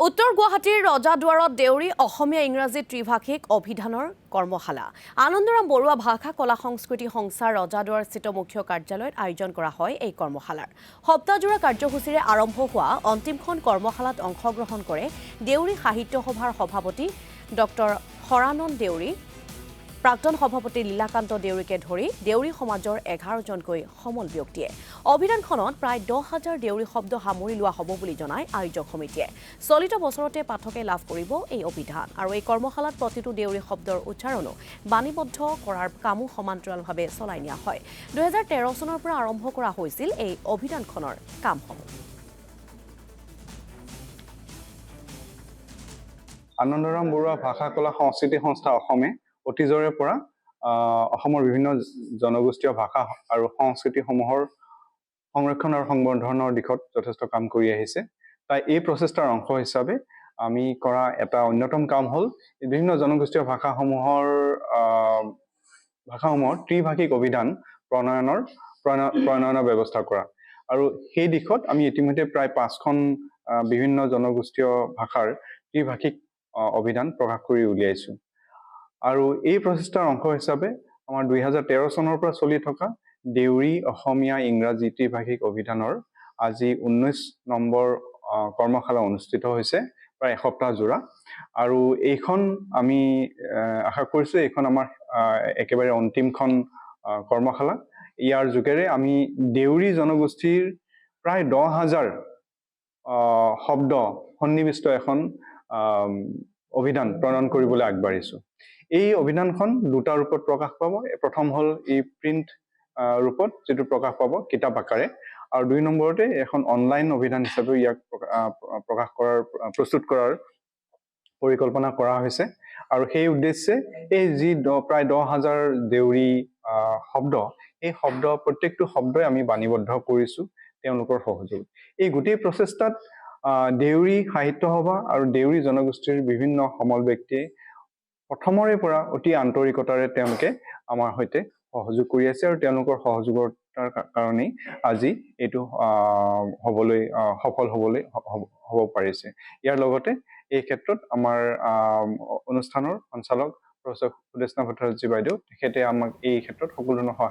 উত্তৰ গুৱাহাটীৰ ৰজাদুৱাৰত দেউৰী অসমীয়া ইংৰাজী ত্ৰিভাষিক অভিধানৰ কৰ্মশালা আনন্দৰাম বৰুৱা ভাষা কলা সংস্কৃতি সংস্থাৰ ৰজাদুৱাৰস্থিত মুখ্য কাৰ্যালয়ত আয়োজন কৰা হয়। এই কৰ্মশালাৰ সপ্তাহজোৰা কাৰ্যসূচীৰে আৰম্ভ হোৱা অন্তিমখন কৰ্মশালাত অংশগ্ৰহণ কৰে দেউৰী সাহিত্য সভাৰ সভাপতি ডক্টৰ হৰানন্দ দেউৰী, প্ৰাক্তন সভাপতি লীলাকান্ত দেউৰীকে ধৰি দেউৰী সমাজৰ 11জনকৈ সমল ব্যক্তিয়ে অভিধানখনত প্ৰায় 10,000 দেউৰী শব্দ সামৰি লোৱা হ'ব বুলি জনায় আয়োজক সমিতিয়ে। চলিত বছৰতে পাঠকে লাভ কৰিব এই অভিধান আৰু এই কৰ্মশালাত প্ৰতিটো দেউৰী শব্দৰ উচ্চাৰণো বাণীবদ্ধ কৰাৰ কামো সমান্তৰালভাৱে চলাই নিয়া হয়। 2013 চনৰ পৰা আৰম্ভ কৰা হৈছিল এই অভিধানখনৰ কামসমূহ। আনন্দৰাম বৰুৱা ভাষা কলা সংস্কৃতি সংস্থা অসমে অতীজৰে পৰা অসমৰ বিভিন্ন জনগোষ্ঠীয় ভাষা আৰু সংস্কৃতিসমূহৰ সংৰক্ষণ আৰু সংবৰ্ধনৰ দিশত যথেষ্ট কাম কৰি আহিছে। তাই এই প্ৰচেষ্টাৰ অংশ হিচাপে আমি কৰা এটা অন্যতম কাম হ'ল বিভিন্ন জনগোষ্ঠীয় ভাষাসমূহৰ ত্ৰিভাষিক অভিধান প্ৰণয়নৰ ব্যৱস্থা কৰা। আৰু সেই দিশত আমি ইতিমধ্যে প্ৰায় 5খন বিভিন্ন জনগোষ্ঠীয় ভাষাৰ ত্ৰিভাষিক অভিধান প্ৰকাশ কৰি উলিয়াইছো। আৰু এই প্ৰচেষ্টাৰ অংশ হিচাপে আমাৰ 2013 চনৰ পৰা চলি থকা দেউৰী অসমীয়া ইংৰাজী ত্ৰিভাষিক অভিধানৰ আজি 19 নম্বৰ কৰ্মশালা অনুষ্ঠিত হৈছে, প্ৰায় এসপ্তাহ জোৰা। আৰু এইখন আমি আশা কৰিছো এইখন আমাৰ একেবাৰে অন্তিমখন কৰ্মশালা। ইয়াৰ যোগেৰে আমি দেউৰী জনগোষ্ঠীৰ প্ৰায় 10,000 শব্দ সন্নিবিষ্ট এখন অভিধান প্ৰণয়ন কৰিবলৈ আগবাঢ়িছো। এই অভিধানখন দুটা ৰূপত প্ৰকাশ পাব। প্ৰথম হ'ল এই প্ৰিণ্ট ৰূপত, যিটো প্ৰকাশ পাব কিতাপ আকাৰে, আৰু 2 নম্বৰতে এখন অনলাইন অভিধান হিচাপে ইয়াক প্ৰস্তুত কৰাৰ পৰিকল্পনা কৰা হৈছে। আৰু সেই উদ্দেশ্যে এই যি প্ৰায় 10,000 দেউৰী শব্দ, এই প্ৰত্যেকটো শব্দই আমি বাণীবদ্ধ কৰিছো তেওঁলোকৰ সহযোগত। এই গোটেই প্ৰচেষ্টাত দেউৰী সাহিত্য সভা আৰু দেউৰী জনগোষ্ঠীৰ বিভিন্ন সমল ব্যক্তিয়ে প্ৰথমৰে পৰা অতি আন্তৰিকতাৰে তেওঁলোকে আমাৰ সৈতে সহযোগ কৰি আছে, আৰু তেওঁলোকৰ সহযোগৰ কাৰণেই আজি এইটো সফল হ'ব পাৰিছে। ইয়াৰ লগতে এই ক্ষেত্ৰত আমাৰ অনুষ্ঠানৰ সঞ্চালক প্ৰফেচৰ সুদেষ্ণা ভট্টাচাৰ্য বাইদেউ, তেখেতে আমাক এই ক্ষেত্ৰত সকলো ধৰণৰ